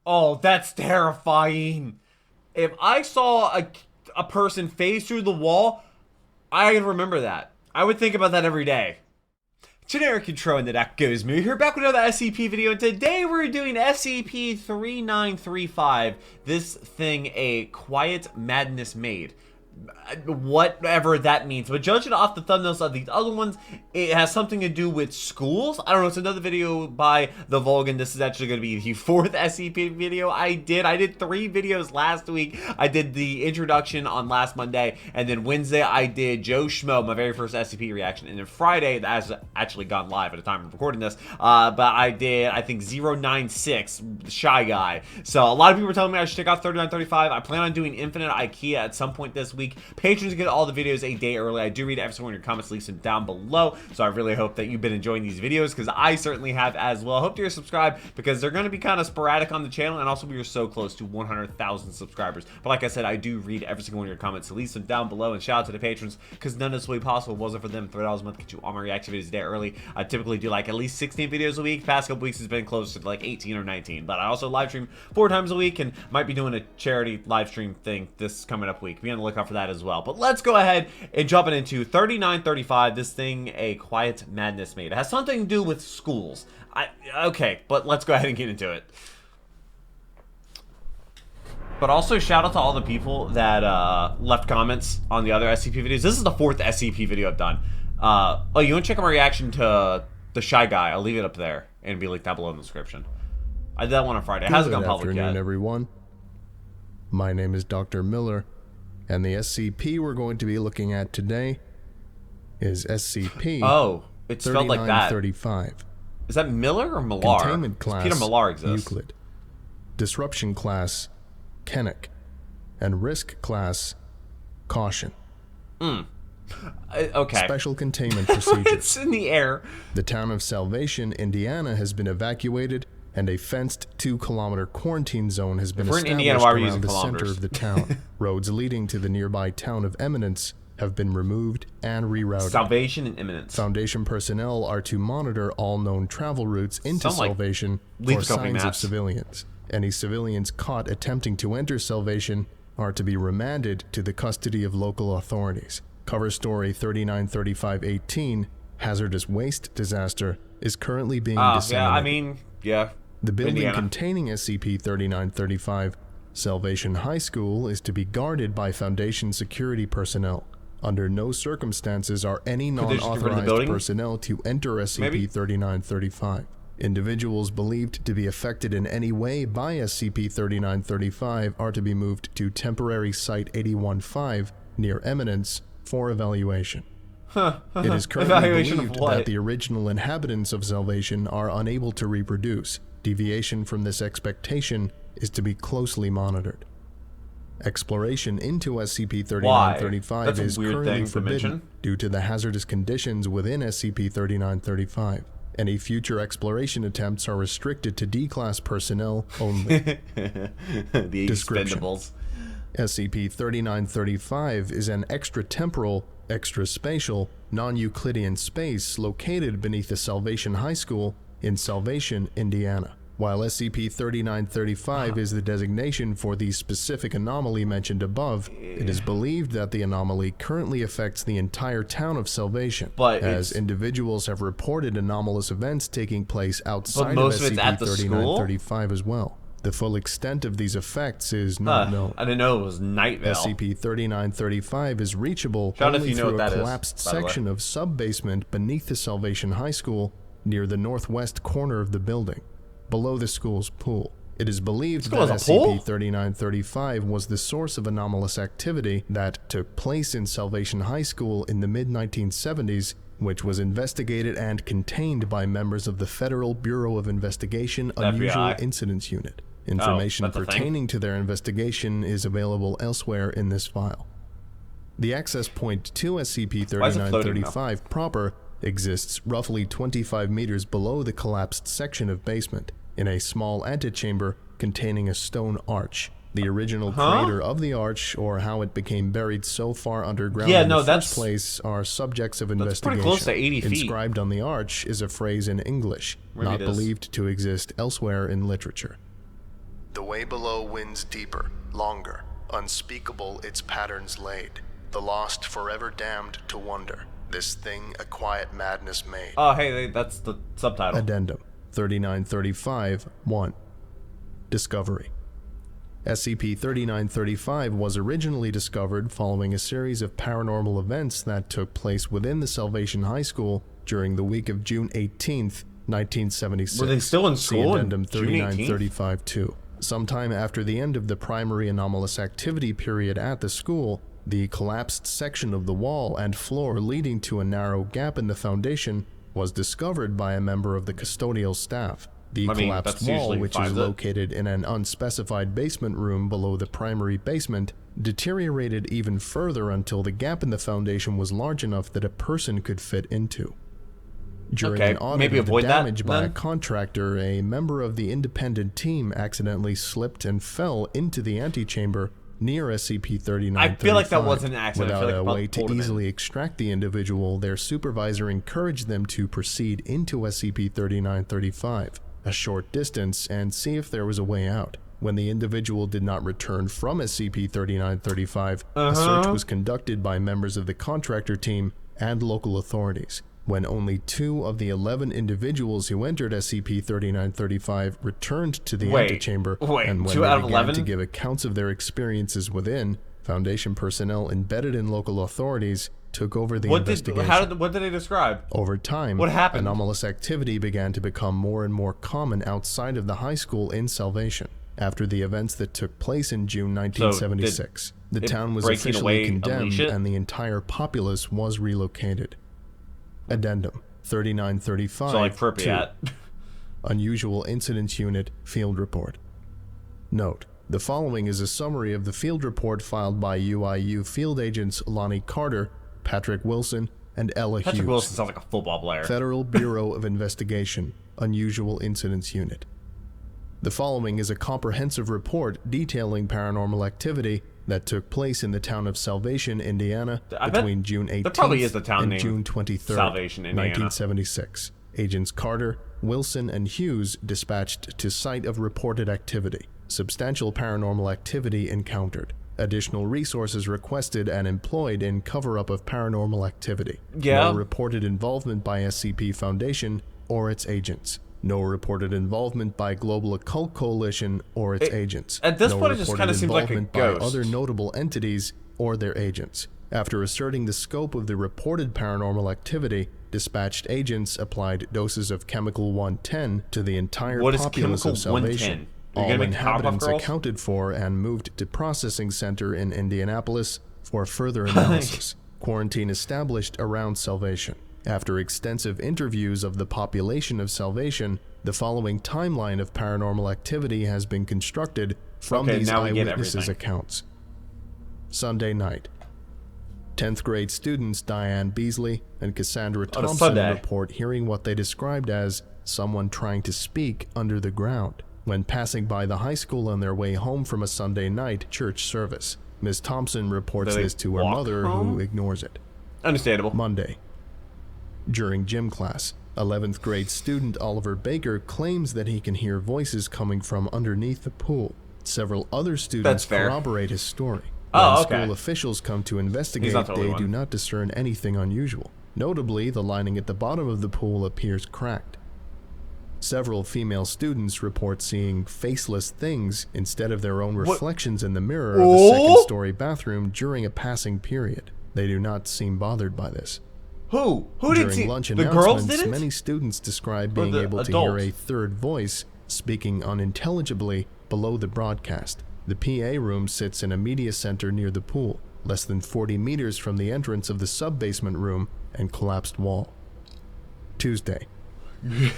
Oh, that's terrifying. If I saw a person phase through the wall, I would remember that. I would think about that every day. Generic intro and that goes me. Here back with another SCP video, and today we're doing SCP-3935. This thing a quiet madness made. Whatever that means, but judging off the thumbnails of these other ones, it has something to do with schools. I don't know. It's another video by the Vulcan. This is actually going to be the fourth SCP video I did 3 videos last week. I did the introduction on last Monday, and then Wednesday I did Joe Schmo, my very first SCP reaction, and then Friday, that has actually gone live at the time of recording this, but I did, I think, 096, the Shy Guy. So a lot of people were telling me I should check out 3935. I plan on doing Infinite IKEA at some point this week. Patrons get all the videos a day early. I do read every single one of your comments, leave them down below. So I really hope that you've been enjoying these videos, because I certainly have as well. I hope you're subscribed, because they're going to be kind of sporadic on the channel, and also we are so close to 100,000 subscribers. But like I said, I do read every single one of your comments, so leave them down below, and shout out to the patrons, because none of this would be possible wasn't for them. $3 a month get you all my reaction videos a day early. I typically do like at least 16 videos a week. Past couple weeks has been close to like 18 or 19, but I also live stream 4 times a week, and might be doing a charity live stream thing this coming up week. Be on the lookout for that as well. But let's go ahead and jump into 3935. This thing a quiet madness made. It has something to do with schools. Okay, but let's go ahead and get into it. But also shout out to all the people that left comments on the other SCP videos. This is the 4th SCP video I've done. Oh, you want to check out my reaction to the Shy Guy? I'll leave it up there and be linked down below in the description. I did that one on Friday. It hasn't gone public yet. Good afternoon, everyone. My name is Dr. Miller, and the SCP we're going to be looking at today is SCP. Oh, it's spelled like that. 3935. Is that Miller or Millar? Containment class Peter Millar exists. Euclid. Disruption class Kennick. And risk class Caution. Okay. Special containment procedures. It's in the air. The town of Salvation, Indiana has been evacuated, and a fenced 2-kilometer quarantine zone has been established Indiana, why are we around using the center of the town. Roads leading to the nearby town of Eminence have been removed and rerouted. Salvation and Eminence. Foundation personnel are to monitor all known travel routes into Salvation for signs of civilians. Any civilians caught attempting to enter Salvation are to be remanded to the custody of local authorities. Cover story 3935-18, Hazardous Waste Disaster, is currently being disseminated. The building containing SCP-3935, Salvation High School, is to be guarded by Foundation security personnel. Under no circumstances are any non-authorized personnel to enter SCP-3935. Individuals believed to be affected in any way by SCP-3935 are to be moved to temporary Site-81-5 near Eminence for evaluation. It is currently believed that the original inhabitants of Salvation are unable to reproduce. Deviation from this expectation is to be closely monitored. Exploration into SCP-3935 is currently forbidden due to the hazardous conditions within SCP-3935. Any future exploration attempts are restricted to D-Class personnel only. The expendables. SCP-3935 is an extratemporal, extraspatial, non-Euclidean space located beneath the Salvation High School in Salvation, Indiana. While SCP-3935 is the designation for the specific anomaly mentioned above, it is believed that the anomaly currently affects the entire town of Salvation, as individuals have reported anomalous events taking place outside of SCP-3935 as well. The full extent of these effects is not known. I didn't know it was Nightvale. SCP-3935 is reachable only through a collapsed section of sub-basement beneath the Salvation High School near the northwest corner of the building, below the school's pool. It is believed that SCP-3935 was the source of anomalous activity that took place in Salvation High School in the mid-1970s, which was investigated and contained by members of the Federal Bureau of Investigation Unusual Incidents Unit. Information pertaining to their investigation is available elsewhere in this file. The access point to SCP-3935 proper exists roughly 25 meters below the collapsed section of basement, in a small antechamber containing a stone arch. The original creator of the arch, or how it became buried so far underground in the first place, are subjects of investigation. Pretty close to 80 feet. Inscribed on the arch is a phrase in English, not believed to exist elsewhere in literature. The way below winds deeper, longer, unspeakable its patterns laid. The lost forever damned to wonder. This thing a quiet madness made. Oh, hey, that's the subtitle. Addendum 3935-1. Discovery. SCP-3935 was originally discovered following a series of paranormal events that took place within the Salvation High School during the week of June 18th, 1976. Were they still in school? Addendum 3935-2. Sometime after the end of the primary anomalous activity period at the school, the collapsed section of the wall and floor leading to a narrow gap in the foundation was discovered by a member of the custodial staff. The collapsed wall, which is located in an unspecified basement room below the primary basement, deteriorated even further until the gap in the foundation was large enough that a person could fit into. During an audit of the damage by a contractor, a member of the independent team accidentally slipped and fell into the antechamber near SCP-3935. I feel like that wasn't an accident. Without a way to easily extract the individual, their supervisor encouraged them to proceed into SCP-3935, a short distance, and see if there was a way out. When the individual did not return from SCP-3935, a search was conducted by members of the contractor team and local authorities. When only 2 of the 11 individuals who entered SCP-3935 returned to the antechamber, and when they began to give accounts of their experiences within, Foundation personnel embedded in local authorities took over the investigation. What did they describe? Over time, what happened? Anomalous activity began to become more and more common outside of the high school in Salvation. After the events that took place in June 1976, the town was officially condemned and the entire populace was relocated. Addendum 3935. So like Pripyat. Unusual Incidents Unit Field Report. Note: the following is a summary of the field report filed by UIU field agents Lonnie Carter, Patrick Wilson, and Ella Hughes. Patrick Wilson sounds like a football player. Federal Bureau of Investigation, Unusual Incidents Unit. The following is a comprehensive report detailing paranormal activity that took place in the town of Salvation, Indiana, between June 18th and June 23rd, 1976. Agents Carter, Wilson, and Hughes dispatched to site of reported activity. Substantial paranormal activity encountered. Additional resources requested and employed in cover-up of paranormal activity. No reported involvement by SCP Foundation or its agents. No reported involvement by Global Occult Coalition or its agents. At this point, it just kind of seems like a ghost. By other notable entities or their agents. After asserting the scope of the reported paranormal activity, dispatched agents applied doses of Chemical 110 to the entire populace of Salvation. All inhabitants accounted for and moved to processing center in Indianapolis for further analysis. Quarantine established around Salvation. After extensive interviews of the population of Salvation, the following timeline of paranormal activity has been constructed from these eyewitnesses' accounts. Sunday night. 10th grade students Diane Beasley and Cassandra Thompson report hearing what they described as someone trying to speak under the ground when passing by the high school on their way home from a Sunday night church service. Ms. Thompson reports this to her mother, who ignores it. Understandable. Monday. During gym class, 11th grade student Oliver Baker claims that he can hear voices coming from underneath the pool. Several other students corroborate his story. When school officials come to investigate, they do not discern anything unusual. Notably, the lining at the bottom of the pool appears cracked. Several female students report seeing faceless things instead of their own reflections in the mirror of the second-story bathroom during a passing period. They do not seem bothered by this. Who did During lunch announcements, many students describe being able to hear a third voice speaking unintelligibly below the broadcast. The PA room sits in a media center near the pool, less than 40 meters from the entrance of the sub-basement room and collapsed wall. Tuesday.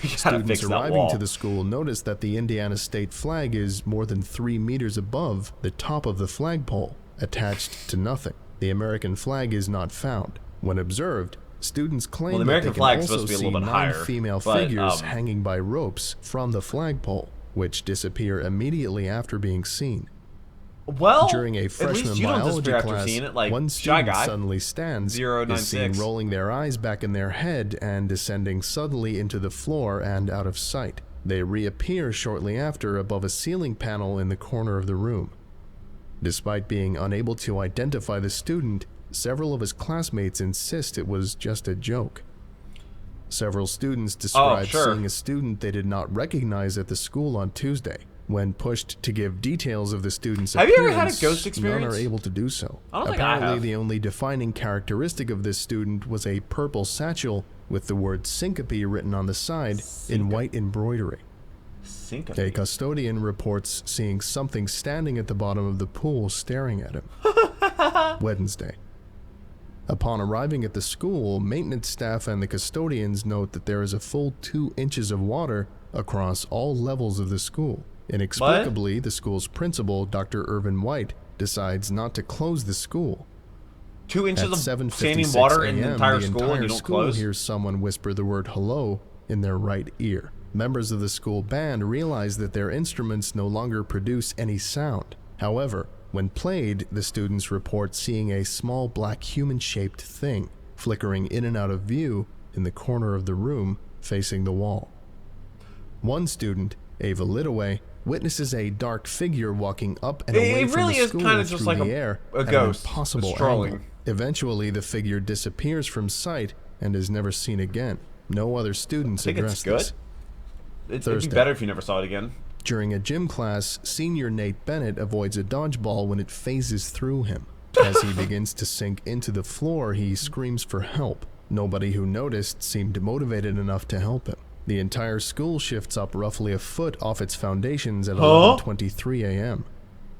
Students arriving to the school notice that the Indiana state flag is more than 3 meters above the top of the flagpole, attached to nothing. The American flag is not found. When observed, students claim that they can also see 9 female figures hanging by ropes from the flagpole, which disappear immediately after being seen. During a freshman biology class, one student suddenly stands, is seen rolling their eyes back in their head and descending suddenly into the floor and out of sight. They reappear shortly after above a ceiling panel in the corner of the room. Despite being unable to identify the student, several of his classmates insist it was just a joke. Several students described seeing a student they did not recognize at the school on Tuesday. When pushed to give details of the student's appearance, have you ever had a ghost experience? None are able to do so. I don't think I have. Apparently, the only defining characteristic of this student was a purple satchel with the word syncope written on the side in white embroidery. Syncope. A custodian reports seeing something standing at the bottom of the pool staring at him. Wednesday. Upon arriving at the school, maintenance staff and the custodians note that there is a full 2 inches of water across all levels of the school. Inexplicably, the school's principal, Dr. Irvin White, decides not to close the school. 2 inches of standing water in the entire school and you don't close? Hears someone whisper the word hello in their right ear. Members of the school band realize that their instruments no longer produce any sound. However, when played, the students report seeing a small black human-shaped thing flickering in and out of view in the corner of the room facing the wall. One student, Ava Litaway, witnesses a dark figure walking up and away from the school kind of just like the air a ghost, at an impossible angle. Eventually, the figure disappears from sight and is never seen again. No other students address this. It'd be better if you never saw it again. During a gym class, senior Nate Bennett avoids a dodgeball when it phases through him. As he begins to sink into the floor, he screams for help. Nobody who noticed seemed motivated enough to help him. The entire school shifts up roughly a foot off its foundations at 11:23 a.m.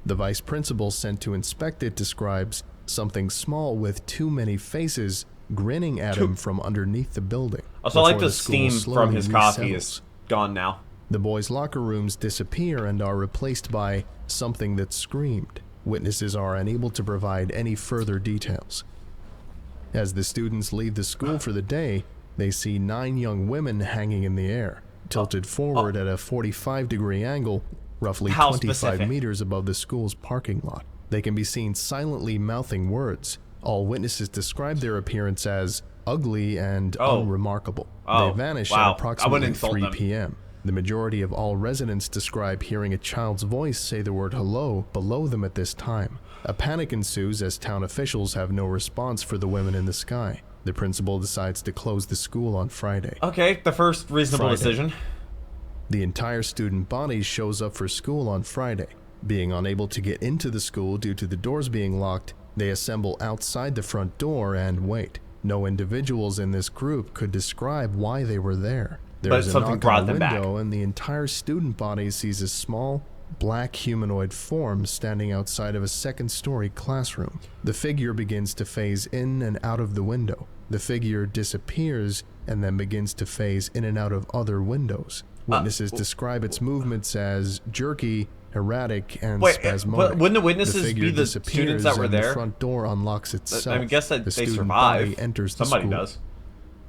The vice principal sent to inspect it describes something small with too many faces grinning at him from underneath the building. Also, I like the steam from his coffee is gone now. The boys' locker rooms disappear and are replaced by something that screamed. Witnesses are unable to provide any further details. As the students leave the school for the day, they see 9 young women hanging in the air, tilted forward at a 45-degree angle, roughly 25 meters above the school's parking lot. They can be seen silently mouthing words. All witnesses describe their appearance as ugly and unremarkable. They vanish at approximately 3 p.m. The majority of all residents describe hearing a child's voice say the word hello below them at this time. A panic ensues as town officials have no response for the women in the sky. The principal decides to close the school on Friday. Okay, the first reasonable decision. The entire student body shows up for school on Friday. Being unable to get into the school due to the doors being locked, they assemble outside the front door and wait. No individuals in this group could describe why they were there. There's a knock on the window, and the entire student body sees a small, black humanoid form standing outside of a second-story classroom. The figure begins to phase in and out of the window. The figure disappears and then begins to phase in and out of other windows. Witnesses describe its movements as jerky, erratic, and spasmodic. Wouldn't the witnesses be the students that were there? The front door unlocks itself. I guess that the they student survive. body enters the Somebody school. does.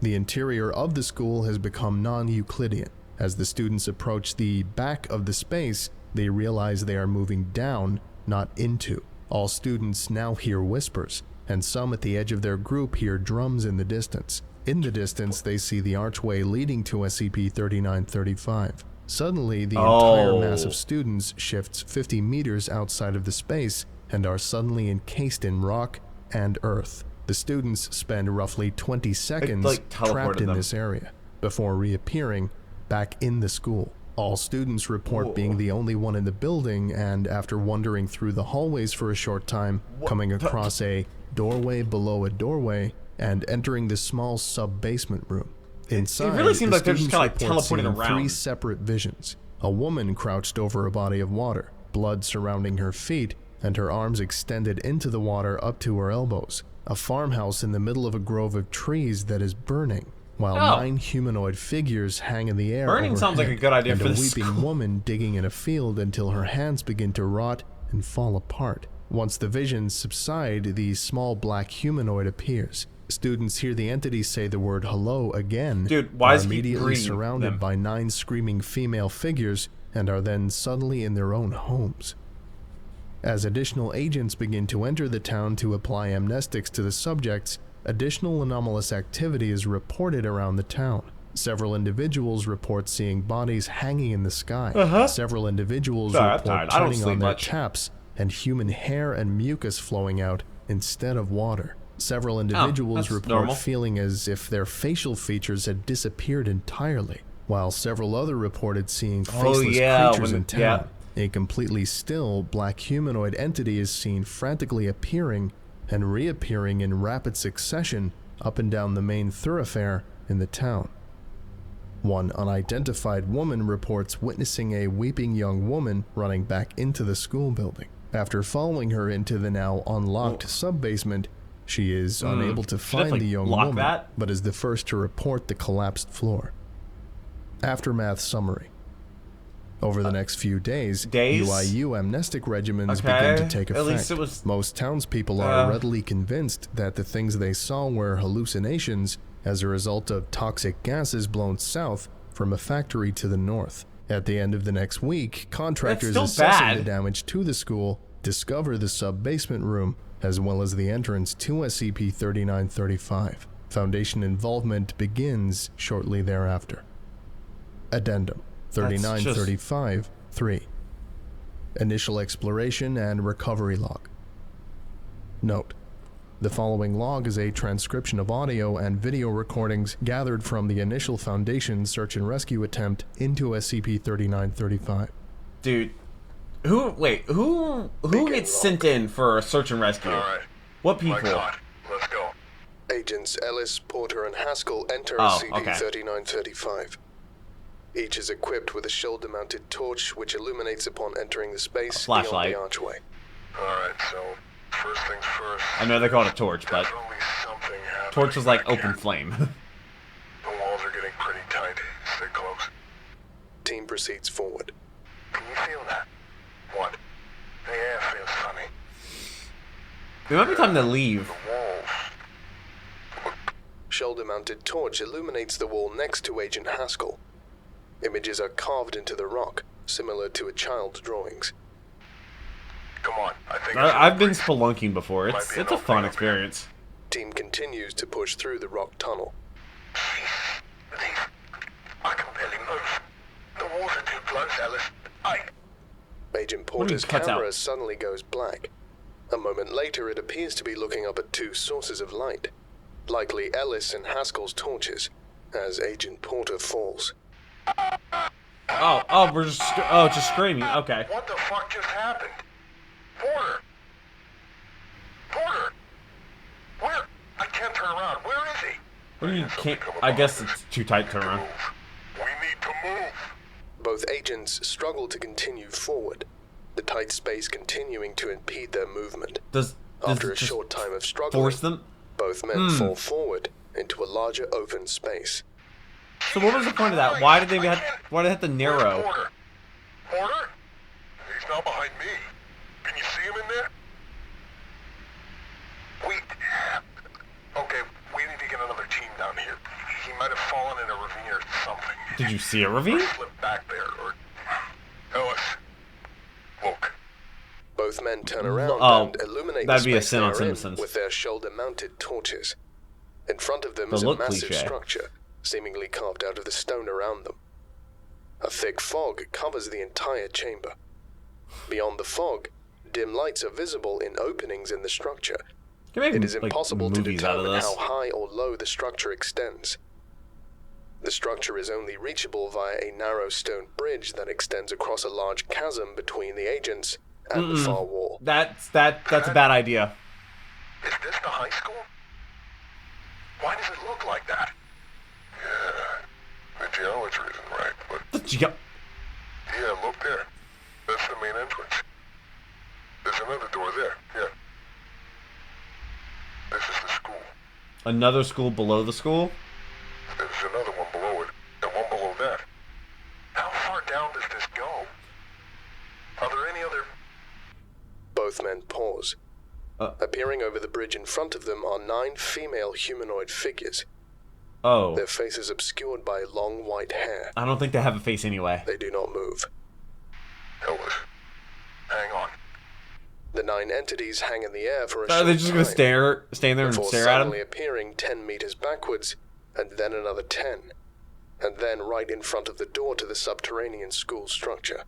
The interior of the school has become non-Euclidean. As the students approach the back of the space, they realize they are moving down, not into. All students now hear whispers, and some at the edge of their group hear drums in the distance. In the distance, they see the archway leading to SCP-3935. Suddenly, the entire mass of students shifts 50 meters outside of the space and are suddenly encased in rock and earth. The students spend roughly 20 seconds trapped in this area before reappearing back in the school. All students report being the only one in the building, and after wandering through the hallways for a short time, coming across a doorway below a doorway and entering the small sub-basement room. Inside, it really seems like they're just kind of like teleporting around. 3 separate visions. A woman crouched over a body of water, blood surrounding her feet, and her arms extended into the water up to her elbows. A farmhouse in the middle of a grove of trees that is burning, while 9 humanoid figures hang in the air. Burning sounds like a good idea for this and a weeping woman digging in a field until her hands begin to rot and fall apart. Once the visions subside, the small black humanoid appears. Students hear the entity say the word hello again. Dude, why is he immediately surrounded by 9 screaming female figures and are then suddenly in their own homes. As additional agents begin to enter the town to apply amnestics to the subjects, additional anomalous activity is reported around the town. Several individuals report seeing bodies hanging in the sky. Several individuals report turning on their taps and human hair and mucus flowing out instead of water. Several individuals report feeling as if their facial features had disappeared entirely, while several other reported seeing faceless creatures in town. A completely still black humanoid entity is seen frantically appearing and reappearing in rapid succession up and down the main thoroughfare in the town. One unidentified woman reports witnessing a weeping young woman running back into the school building. After following her into the now unlocked sub-basement, she is unable to find the young woman, but is the first to report the collapsed floor. Aftermath summary. Over the next few days, UIU amnestic regimens begin to take effect. Most townspeople are readily convinced that the things they saw were hallucinations as a result of toxic gases blown south from a factory to the north. At the end of the next week, contractors assessing the damage to the school discover the sub-basement room as well as the entrance to SCP-3935. Foundation involvement begins shortly thereafter. Addendum 3935-3. Initial exploration and recovery log. Note: the following log is a transcription of audio and video recordings gathered from the initial Foundation search and rescue attempt into SCP-3935. Dude, who gets sent in for a search and rescue? All right. What people? Let's go. Agents Ellis, Porter, and Haskell enter SCP-3935. Each is equipped with a shoulder-mounted torch which illuminates upon entering the space beyond the archway. Alright, so first things first. I know they call it a torch, but torch is like open flame. The walls are getting pretty tight. Stay close. Team proceeds forward. Can you feel that? What? The air feels funny. It might be time to leave. The walls. Shoulder-mounted torch illuminates the wall next to Agent Haskell. Images are carved into the rock, similar to a child's drawings. Come on, I think I've been spelunking before. It's a fun experience. Team continues to push through the rock tunnel. I can barely move. The walls are too close, Ellis. Agent Porter's camera suddenly goes black. A moment later, it appears to be looking up at two sources of light, likely Ellis and Haskell's torches, as Agent Porter falls. We're just screaming. Okay. What the fuck just happened? Porter! Where? I can't turn around. Where is he? What do you can't? I guess it's too tight to turn around. We need to move. Both agents struggle to continue forward, the tight space continuing to impede their movement. After a short time of struggling, force them? Both men fall forward into a larger open space. So what was the point of that? Why did they have to narrow? Porter? He's not behind me. Can you see him in there? Okay, we need to get another team down here. He might have fallen in a ravine or something. Did you see a ravine? Slipped back there, or... Ellis, look. Both men turn around and illuminate that'd the be a space sin on they're in Simpsons. with their shoulder-mounted torches. In front of them is a massive structure, seemingly carved out of the stone around them. A thick fog covers the entire chamber. Beyond the fog, dim lights are visible in openings in the structure. It is impossible to determine how high or low the structure extends. The structure is only reachable via a narrow stone bridge that extends across a large chasm between the agents and the far wall. That's a bad idea. Is this the high school? Why does it look like that? Yeah, the geometry isn't right, but... Yeah, look there. That's the main entrance. There's another door there, yeah. This is the school. Another school below the school? There's another one below it, and one below that. How far down does this go? Are there any other... Both men pause. Appearing over the bridge in front of them are 9 female humanoid figures. Their faces obscured by long white hair. I don't think they have a face anyway. They do not move. Ellis, hang on. The 9 entities hang in the air for a short time. Are they just going to stand there and stare at them? Before suddenly appearing 10 meters backwards, and then another 10. and then right in front of the door to the subterranean school structure.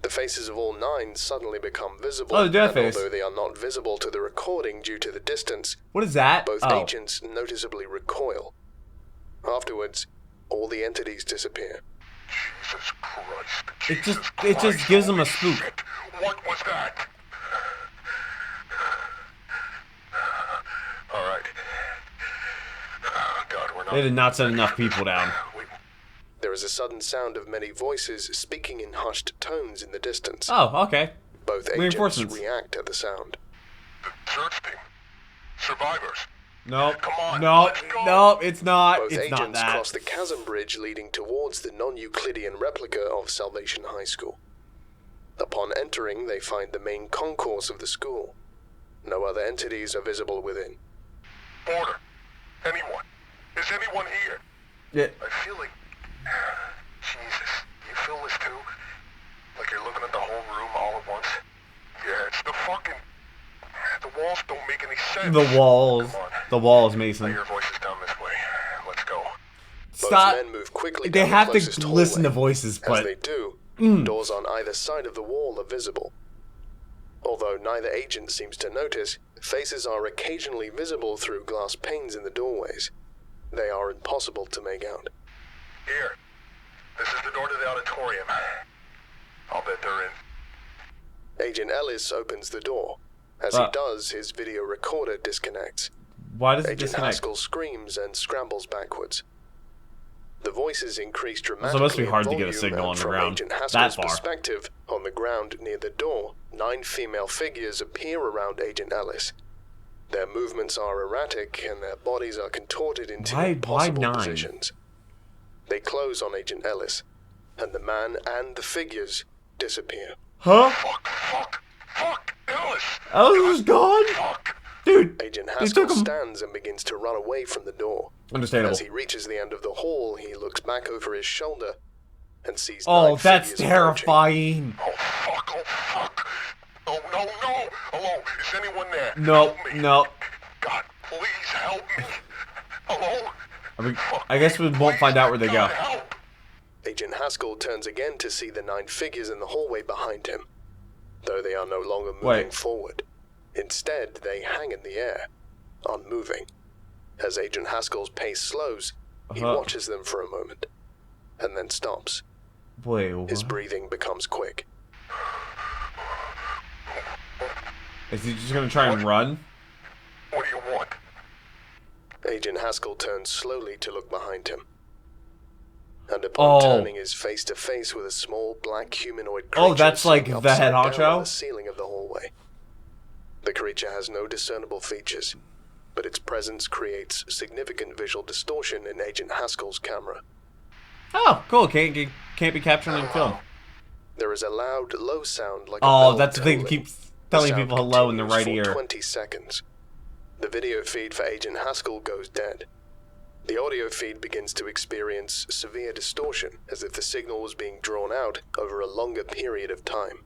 The faces of all 9 suddenly become visible, and although they are not visible to the recording due to the distance, what is that? Both agents noticeably recoil. Afterwards, all the entities disappear. Jesus Christ. It just gives them a spook. Shit. What was that? Alright. God, we're not... They did not send enough people down. There is a sudden sound of many voices speaking in hushed tones in the distance. Oh, okay. Both agents react at the sound. The search team. Survivors. Nope. Come on, nope. let's go. Nope. It's not. Both it's not agents that. cross the chasm bridge leading towards the non-Euclidean replica of Salvation High School. Upon entering, they find the main concourse of the school. No other entities are visible within. Porter. Anyone. Is anyone here? Yeah. I feel like... Jesus. You feel this too? Like you're looking at the whole room all at once? Yeah, it's the fucking... The walls don't make any sense. The walls. Come on. The walls, Mason. I hear voices down this way. Let's go. Stop. Both men move quickly They down have the to closest listen to hallway. voices, but... As they do, doors on either side of the wall are visible. Although neither agent seems to notice, faces are occasionally visible through glass panes in the doorways. They are impossible to make out. Here. This is the door to the auditorium. I'll bet they're in. Agent Ellis opens the door. As he does, his video recorder disconnects. Why does it Agent disconnect? Haskell screams and scrambles backwards. The voices increase dramatically. So it must be hard in to get a volume, signal and on the from ground Agent that Haskell's far. perspective, on the ground near the door, 9 female figures appear around Agent Ellis. Their movements are erratic, and their bodies are contorted into impossible 9? positions. They close on Agent Ellis, and the man and the figures disappear. Huh? Fuck, Ellis! Ellis is gone? Fuck! Dude, Agent they Haskell took him. stands and begins to run away from the door. Understandable. As he reaches the end of the hall, he looks back over his shoulder and sees Oh, 9 that's figures terrifying. Oh, fuck. Oh, no. Hello, is anyone there? No, Help me. no. God, please help me. Hello? I guess we won't find out where they go. God, help. Agent Haskell turns again to see the 9 figures in the hallway behind him, though they are no longer moving forward. Instead, they hang in the air, unmoving. As Agent Haskell's pace slows, he watches them for a moment, and then stops. Wait, what? His breathing becomes quick. Is he just gonna try and run? What do you want? Agent Haskell turns slowly to look behind him. And upon turning his face to face with a small black humanoid creature. Oh, that's like the head on honcho? the ceiling of the hallway. The creature has no discernible features, but its presence creates significant visual distortion in Agent Haskell's camera. Oh, cool. Can't be captured on film. There is a loud, low sound like a Oh, bell that's the thing that tolling. keeps telling people hello in the right continues for ear. 20 seconds. The video feed for Agent Haskell goes dead. The audio feed begins to experience severe distortion, as if the signal was being drawn out over a longer period of time.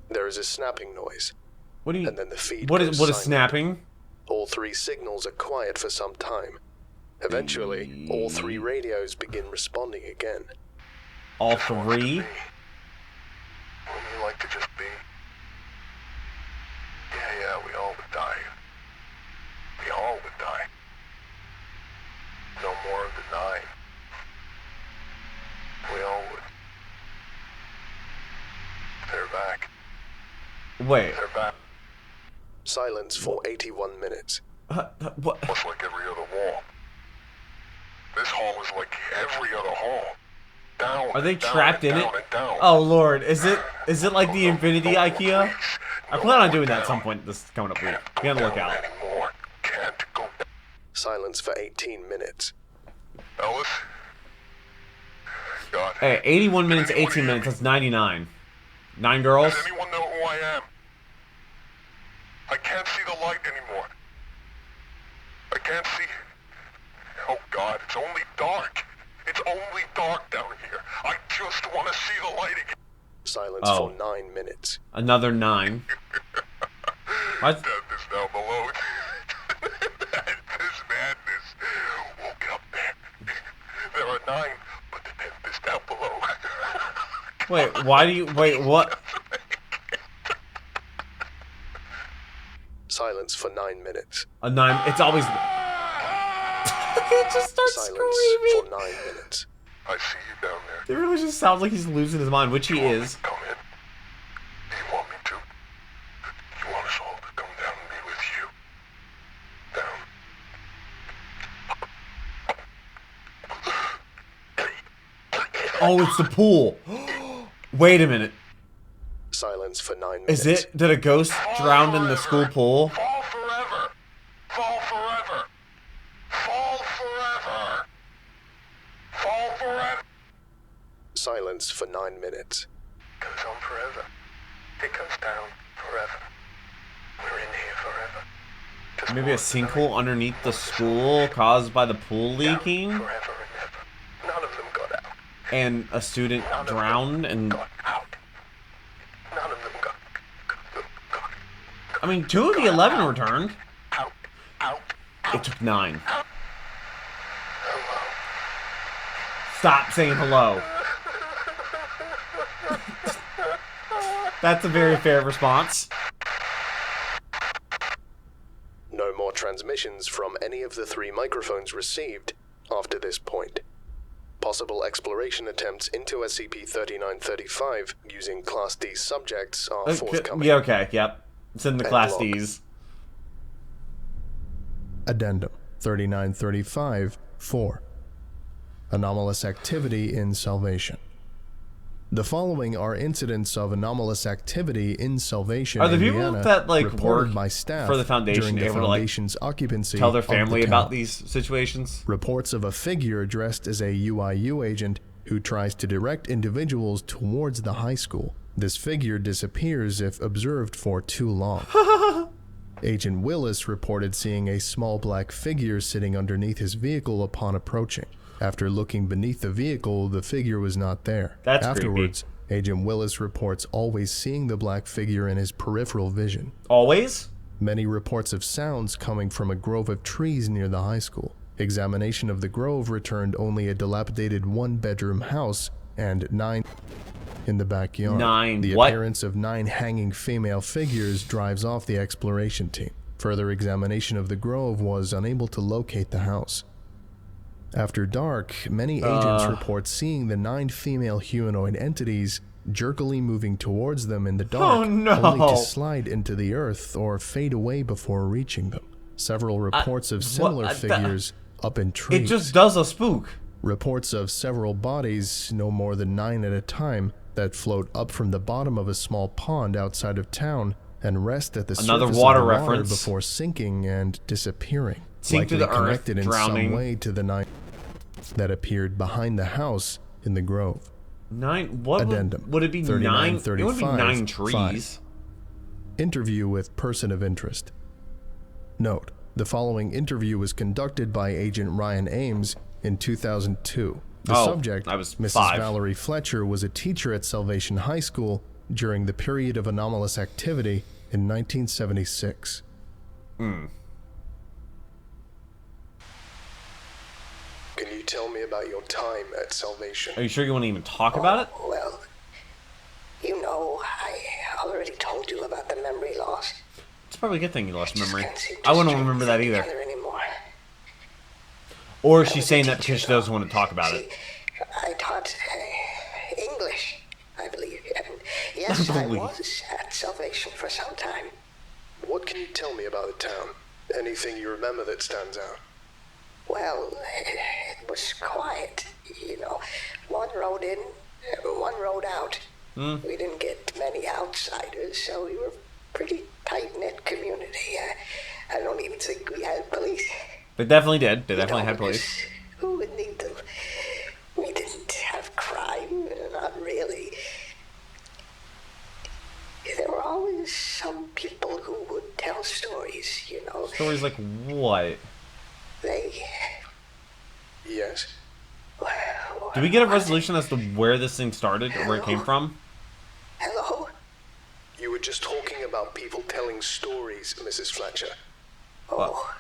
There is a snapping noise. What do you? And then the feed What goes is silent. snapping? All 3 signals are quiet for some time. Eventually, all 3 radios begin responding again. All 3? Wouldn't you like to just be? Yeah, we all would die. We all would die. No more of the 9. We all would. They're back. Wait. They're back. Silence for 81 minutes. What? It's like every other wall. This hall is like every other hall. Down. Are they down, trapped in it? down, and down. Oh lord, is it like the Infinity IKEA? I plan on doing that at some point this coming up week. Be on the lookout. Anymore. Can't go down. Silence for 18 minutes. Ellis? God. Hey, 81 minutes, 18 minutes, that's 99. 9 girls? Does anyone know who I am? I can't see the light anymore. I can't see... Oh God, it's only dark. It's only dark down here. I just want to see the light again. Silence for 9 minutes. Another 9. What? Death is down below. This madness. Woke up there. There are Wait, why do you... Wait, what? Silence for 9 minutes. A 9... It's always... It just starts Silence screaming. for 9 minutes. I see you down there. It really just sounds like he's losing his mind, which he is. Come in. Do you want me to? You want us all to come down and be with you? Down. Oh, it's the pool. Wait a minute. Silence for 9 minutes. Is it? Did a ghost drown in the school pool? Fall forever. Fall forever. Fall forever. Fall forever. Silence for 9 minutes. Goes on forever. It goes down forever. We're in here forever. Just Maybe a sinkhole underneath the school caused by the pool leaking? forever and ever. None of them got out. And a student None of them drowned and... got out. None of them got I mean, 2 of the 11 returned. out. It took 9. Hello. Stop saying hello. That's a very fair response. No more transmissions from any of the 3 microphones received after this point. Possible exploration attempts into SCP-3935 using Class D subjects are forthcoming. Yeah, okay, yep. It's in the Class Ds. Addendum 3935-4. Anomalous activity in Salvation. The following are incidents of anomalous activity in Salvation, Are the people Indiana, that like reported work by staff for the Foundation during the able to like Foundation's occupancy tell their of the family town. about these situations? Reports of a figure dressed as a UIU agent who tries to direct individuals towards the high school. This figure disappears if observed for too long. Agent Willis reported seeing a small black figure sitting underneath his vehicle upon approaching. After looking beneath the vehicle, the figure was not there. That's Afterwards, Agent Willis reports always seeing the black figure in his peripheral vision. Always? Many reports of sounds coming from a grove of trees near the high school. Examination of the grove returned only a dilapidated 1-bedroom house and 9 in the backyard. 9 The what? appearance of 9 hanging female figures drives off the exploration team. Further examination of the grove was unable to locate the house. After dark, many agents report seeing the 9 female humanoid entities jerkily moving towards them in the dark, only to slide into the earth or fade away before reaching them. Several reports of similar figures up in trees. It just does a spook. Reports of several bodies, no more than 9 at a time, that float up from the bottom of a small pond outside of town and rest at the surface of the water before sinking and disappearing. Sink to the earth, connected in drowning. some way to the 9 that appeared behind the house in the grove. 9? What Addendum would it be? 9? It would be 9 trees. 5. Interview with person of interest. Note: the following interview was conducted by Agent Ryan Ames in 2002. The subject, Mrs. 5. Valerie Fletcher, was a teacher at Salvation High School during the period of anomalous activity in 1976. Can you tell me about your time at Salvation? Are you sure you want to even talk about it? Well, you know, I already told you about the memory loss. It's probably a good thing you lost memory. Can't seem to I wouldn't string remember that things either. together anymore. Or she's saying that because she doesn't want to talk about it. I taught English, I believe. And yes, I was at Salvation for some time. What can you tell me about the town? Anything you remember that stands out? Well, it was quiet, you know. One road in, one road out. We didn't get many outsiders, so we were a pretty tight-knit community. I don't even think we had police. They definitely did. They definitely had police. Who would need them? We didn't have crime, not really. There were always some people who would tell stories, you know. Stories like what? Yes. Did we get a resolution as to where this thing started or where it came from? Hello? You were just talking about people telling stories, Mrs. Fletcher. Oh.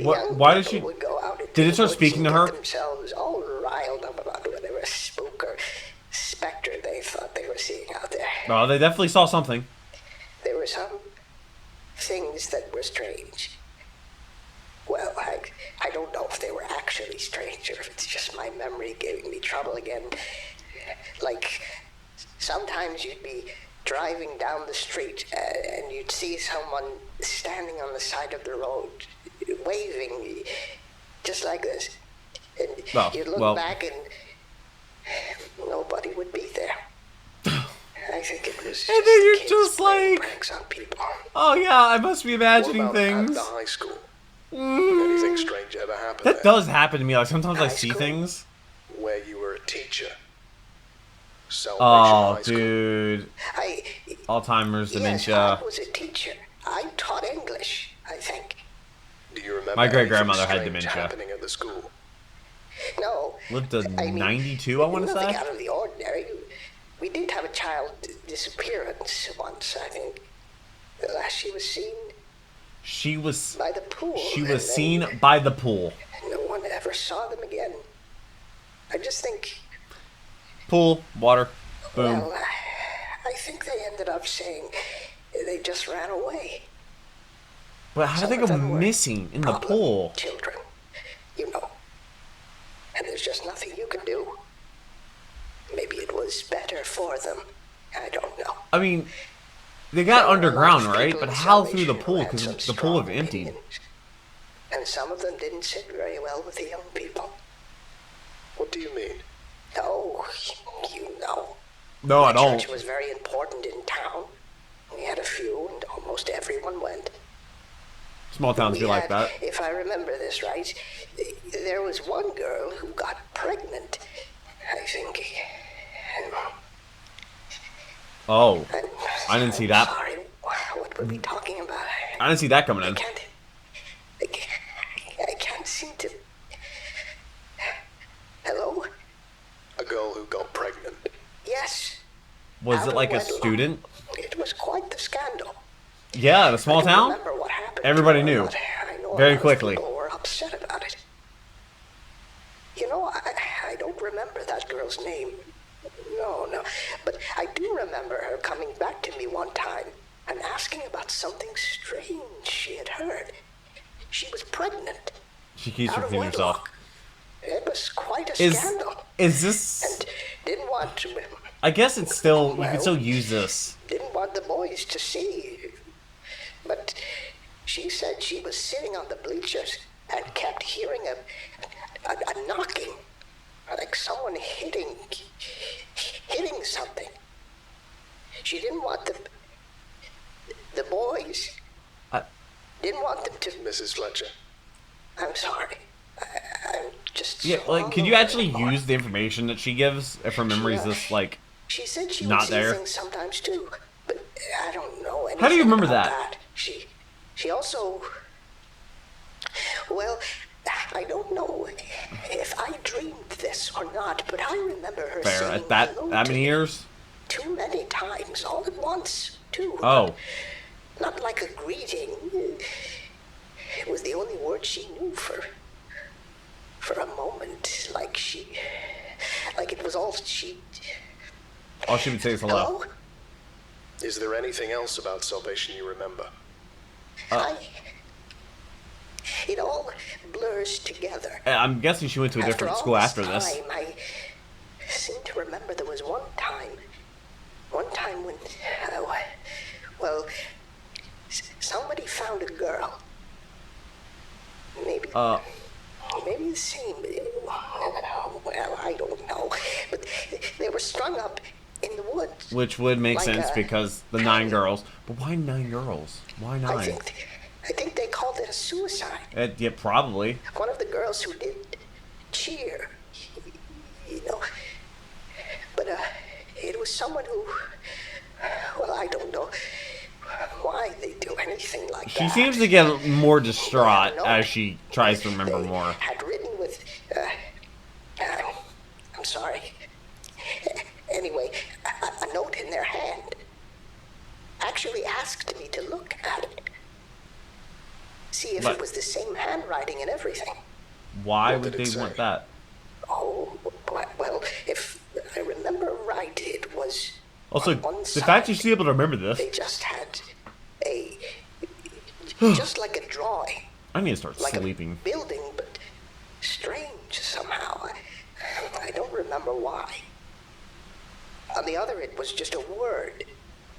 Why did she... Would go out Did it start speaking to her? Themselves all riled up about whether a spook or specter they thought they were seeing out there. Oh, they definitely saw something. There were some things that were strange. Well, I don't know if they were actually strange or if it's just my memory giving me trouble again. Like, sometimes you'd be driving down the street and you'd see someone standing on the side of the road, waving, just like this. And you'd look back and nobody would be there. I think it was just and then you're kids just playing like, pranks on people. oh yeah, I must be imagining What about things. at the high school? Anything strange ever happened That there? does happen to me. Like sometimes I see school? things. Where you were a teacher. Salvation Oh, High School. dude. Alzheimer's, dementia. Yes, I was a teacher. I taught English, I think. Do you remember My great-grandmother anything had strange dementia. happening at the school? No. Lived to 92, I want to nothing say. out of the ordinary. We did have a child disappearance once, I think. The last she was seen She was by the pool. seen by the pool. No one ever saw them again. I just think, Pool, water, boom. well, I think they ended up saying they just ran away. But how do they Some of go them were missing in the problem pool? Children, you know. And there's just nothing you can do. Maybe it was better for them. I don't know. I mean, they got There were a underground, lot of right? people But in how through the Salvation pool? who had Because some the pool strong have emptied. opinions. And some of them didn't sit very well with the young people. What do you mean? Oh, you know. No, I The don't. church was very important in town. We had a few, and almost everyone went. Small towns be We like had, that. if I remember this right, there was one girl who got pregnant, I think. Oh, I didn't see that. Sorry, what were we talking about? I didn't see that coming in. I can't seem to... Hello? A girl who got pregnant. Yes. Was Out it of like a wedlock. student? It was quite the scandal. Yeah, in a small I don't town? remember what happened Everybody to her, knew. but I know a Very lot of quickly. People were upset about it. You know, I don't remember that girl's name. No. But I do remember her coming back to me one time and asking about something strange she had heard. She was pregnant. She keeps out of repeating herself. wedlock. It was quite a Is scandal. this? And didn't want to... I guess it's still. You Well, can still use this. Didn't want the boys to see. But she said she was sitting on the bleachers and kept hearing a knocking. Like someone hitting something. She didn't want the boys. Didn't want them to... Mrs. Fletcher. I'm sorry. I'm just... Yeah, so like, could you all over actually the use the information that she gives if her memory is this, like, She said she not would see there? things sometimes too, but I don't know anything. How do you remember about that? She also... Well, I don't know if I dreamed this or not, but I remember her fair? saying At that hello many to me years? too many times, all at once, too. Oh. Not like a greeting. It was the only word she knew for a moment, like it was all she... All she would say is hello. Hello? Is there anything else about Salvation you remember? It all blurs together. I'm guessing she went to a different school after this. I seem to remember there was one time when, somebody found a girl. Maybe the same. Well, I don't know. But they were strung up in the woods. Which would make Like sense a- because the 9 girls. But why 9 girls? Why 9? I think they called it a suicide. Yeah, probably. One of the girls who did cheer, you know. But it was someone who, well, I don't know why they do anything like that. She seems to get more distraught No. as she tries to remember They more. had written with, I'm sorry. Anyway, a note in their hand. Actually asked me to look at it. See if But- it was the same handwriting and everything. Why What would did it they say? want that? Oh, well, if I remember right, was also the fact you're able to remember this. They just had just like a drawing. I need to start like sleeping. A building, but strange somehow. I don't remember why. On the other, it was just a word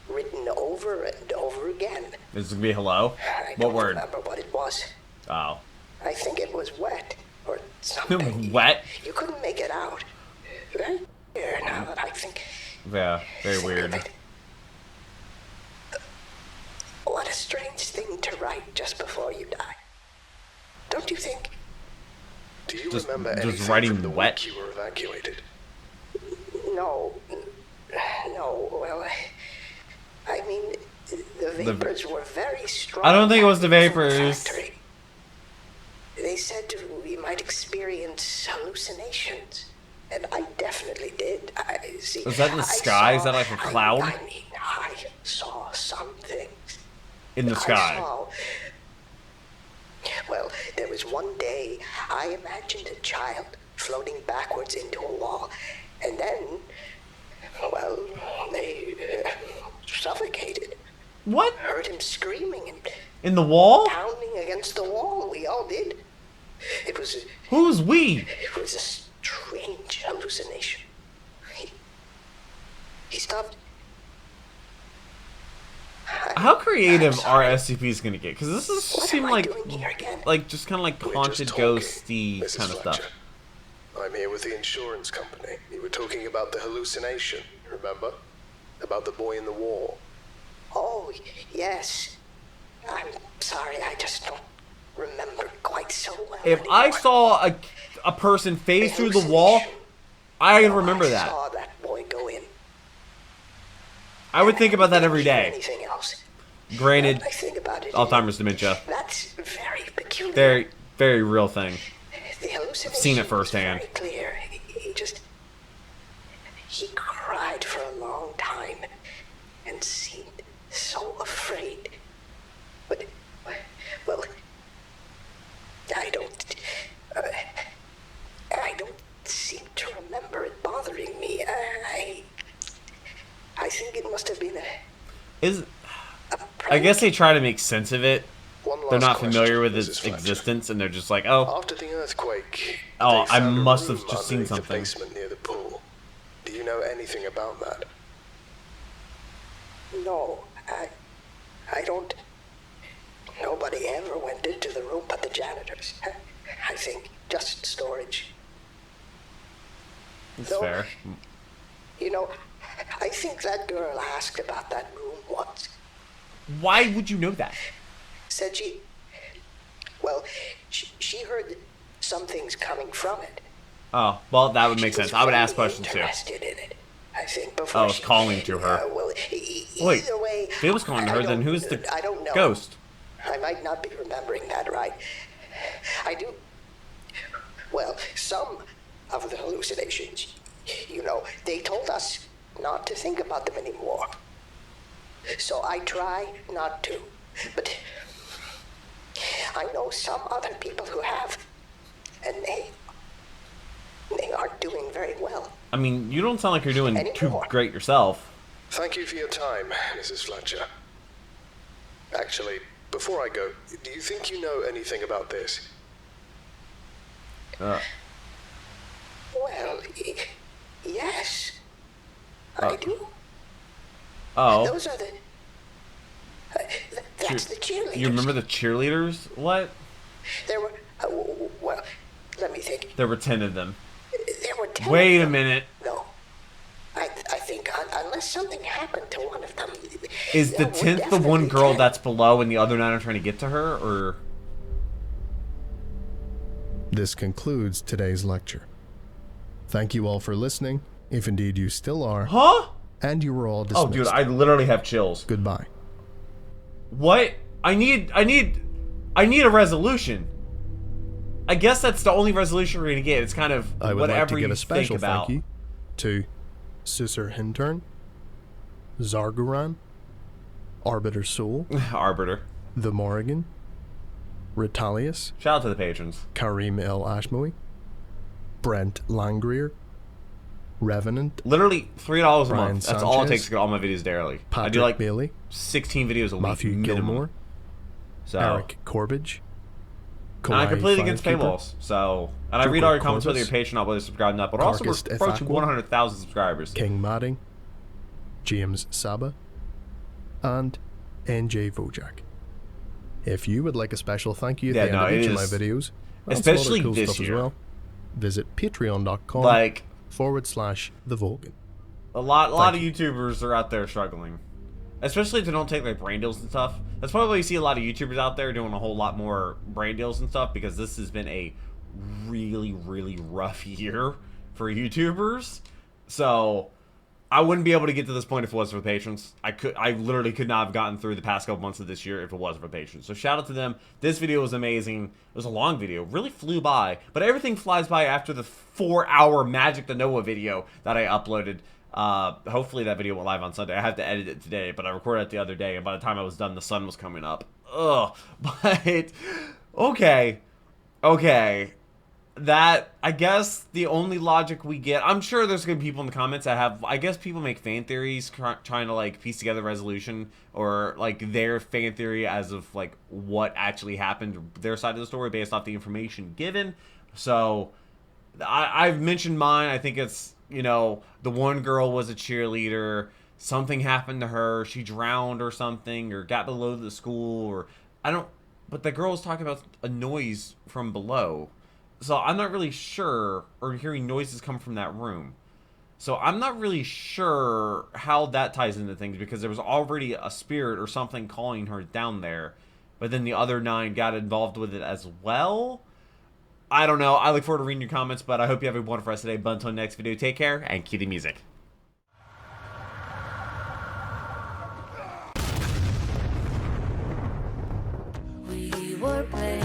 written over and over again. This is gonna be hello? What word? I don't remember what it was. Oh. I think it was wet or something. Wet? You couldn't make it out. Right here, now that I think. Yeah, very weird. What a strange thing to write just before you die. Don't you think? Do you remember anything writing from the wet? week you were evacuated? No. Well, I mean, the vapors were very strong. I don't think it was the vapors. They said we might experience hallucinations, and I definitely did. Was that in the sky? Is that like a cloud? I mean, I saw some things. In the sky. Well, there was one day I imagined a child floating backwards into a wall, and then, well, they suffocated. What? Heard him screaming and in the wall? Pounding against the wall. We all did. It was. Who's we? It was a strange hallucination. He stopped. How creative are SCPs gonna get? Because this is seem like just kind of like haunted, ghosty kind of stuff. I'm here with the insurance company. You were talking about the hallucination, remember? About the boy in the wall. Oh, yes. I'm sorry, I just don't remember quite so well. If anymore. I saw a person phase through the wall, I remember that. I saw that boy go in. I would think about that every day. Anything else? Granted, I think about it, Alzheimer's dementia. That's very peculiar. Very, very real thing. The hallucination I've seen it firsthand. was very clear. He cried for a long time and seemed so afraid. But, well, I don't seem to remember it bothering me. I think it must have been I guess they try to make sense of it. They're not familiar with its existence, and they're just like, oh. After the earthquake, I must have just seen something. The basement near the pool. Do you know anything about that? No, I don't. Nobody ever went into the room but the janitors. I think just storage. That's fair. You know, I think that girl asked about that room once. Why would you know that? Said she heard some things coming from it. Oh, well, that would make sense. I would ask questions too. Interested in it, I think, before I was calling to her. Wait, if it was calling to her, then who's the ghost? I might not be remembering that right. I do. Well, some of the hallucinations, they told us not to think about them anymore. So I try not to. But I know some other people who have, and they aren't doing very well. I mean, you don't sound like you're doing too great yourself. Thank you for your time, Mrs. Fletcher. Actually, before I go, do you think you know anything about this? Well, yes, I do. Oh. Those are that's the cheerleaders. You remember the cheerleaders? What? There were, well, let me think. There were 10 of them. There were 10 Wait a minute. No. I think unless something happened to one of them. Is the 10th the one girl 10. that's below and the other 9 are trying to get to her, or? This concludes today's lecture. Thank you all for listening, if indeed you still are. Huh? And you were all dismissed. Oh, dude, I literally have chills. Goodbye. What? I need a resolution. I guess that's the only resolution we're gonna get. It's kind of I would whatever like to get you a special think about. thank you to Sisser Hintern, Zarguran, Arbiter Soul, Arbiter, The Morrigan, Ritalius, shout out to the patrons, Karim El Ashmoui, Brent Langrier, Revenant. Literally $3 a Brian month. That's Sanchez, all it takes to get all my videos daily. Patrick I do like Bailey, 16 videos a week. Matthew minimum. Gilmore, So Eric Corbage. And I completely against paywalls. So, and I read all your comments whether you're patient, not whether you're subscribed or not. But also, we're approaching 100,000 subscribers. King Madding, James Saba, and NJ Vojak. If you would like a special thank you at the end of each of my videos, especially cool this stuff year, as well, visit patreon.com /the Vulcan. A lot of YouTubers are out there struggling. Especially if they don't take like brand deals and stuff. That's probably why you see a lot of YouTubers out there doing a whole lot more brand deals and stuff, because this has been a really, really rough year for YouTubers. So I wouldn't be able to get to this point if it wasn't for patrons. I literally could not have gotten through the past couple months of this year if it wasn't for patrons. So shout out to them. This video was amazing. It was a long video, really flew by, but everything flies by after the 4-hour Magic the Noah video that I uploaded. Hopefully that video went live on Sunday. I have to edit it today, but I recorded it the other day, and by the time I was done, the sun was coming up. Ugh. But okay. That, I guess, the only logic we get. I'm sure there's gonna be people in the comments that have, I guess people make fan theories trying to like piece together resolution, or like their fan theory as of like what actually happened, their side of the story based off the information given. So I've mentioned mine. I think it's, you know, the one girl was a cheerleader, something happened to her, she drowned or something, or got below the school, or I don't, but the girl was talking about a noise from below. So I'm not really sure, or hearing noises come from that room. So I'm not really sure how that ties into things, because there was already a spirit or something calling her down there, but then the other 9 got involved with it as well. I don't know. I look forward to reading your comments, but I hope you have a wonderful rest of the day. But until next video, take care and cue the music. We were playing